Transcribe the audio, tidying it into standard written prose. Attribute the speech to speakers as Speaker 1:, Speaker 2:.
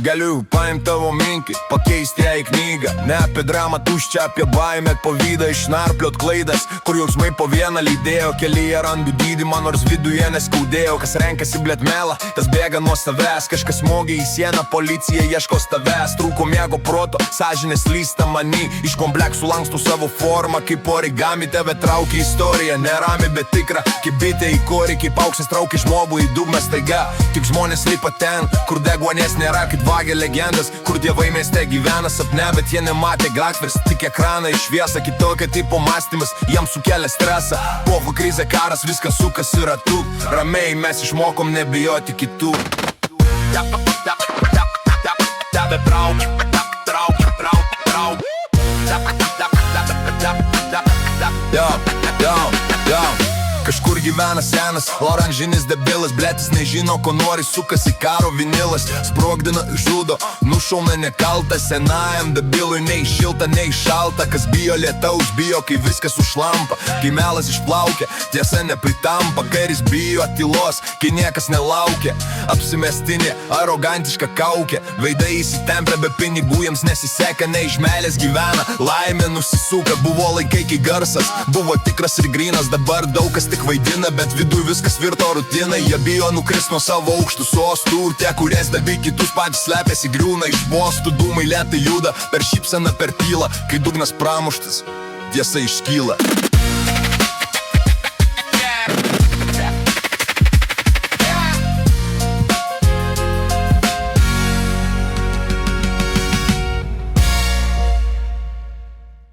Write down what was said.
Speaker 1: Galiu paimt tavo mintį, pakeisti ją į knygą. Ne apie dramą tuščią, apie baimę, pavydą, išnarpliot klaidas, kur jausmai po vieną lydėjo. Kelyje randu dydymą, nors viduje neskaudėjo. Kas renkasi blet melą, tas bėga nuo savęs. Kažkas smogė į sieną, policija ieško tavęs. Trūko miego proto, sąžinės lysta many. Iš kompleksų lankstų savo formą, kaip origami tave traukia istorija. Nerami, bet tikra, kaip bitė į korį, kaip auksas traukia žmogų į dugną staiga. Tik žmonės lipa ten, kur deguonies nėra, kaip vagia legendas, kur dievai mieste gyvena sapne, bet jie nematė gatvės, tik ekraną į šviesą. Kitokia tipo mąstymas, jam sukelia stresą. Povų krizė, karas, viskas sukasi ratu. Ramiai mes išmokom nebijoti kitų. Tave trauk, trauk, trauk, trauk. Kažkur gyvena senas, oranžinis debilas, bletis nežino, ko nori, sukasi karo vinilas. Sprogdina, žudo, nušauna nekalta, senajam debilui nei šilta, nei šalta. Kas bijo lietaus, bijo, kai viskas užlampa, kai melas išplaukia, tiesa nepritampa. Karis bijo tylos, kai niekas nelaukia. Apsimestinė, arogantiška kaukė, veidai įsitempia, be pinigų jiems nesiseka, ne iš meilės gyvena. Laimė nusisuka, buvo laikai, kai garsas buvo tikras ir grynas. Dabar daug kas tik vaidina, bet viduj viskas virto rutinai. Jie bijo nukrist nuo savo aukštų sostų, tie, kurie stebi kitus, patys slepiasi, griūna iš postų. Dūmai lėtai juda, per šypseną, per tylą, kai dugnas pramuštas, tiesa iškyla.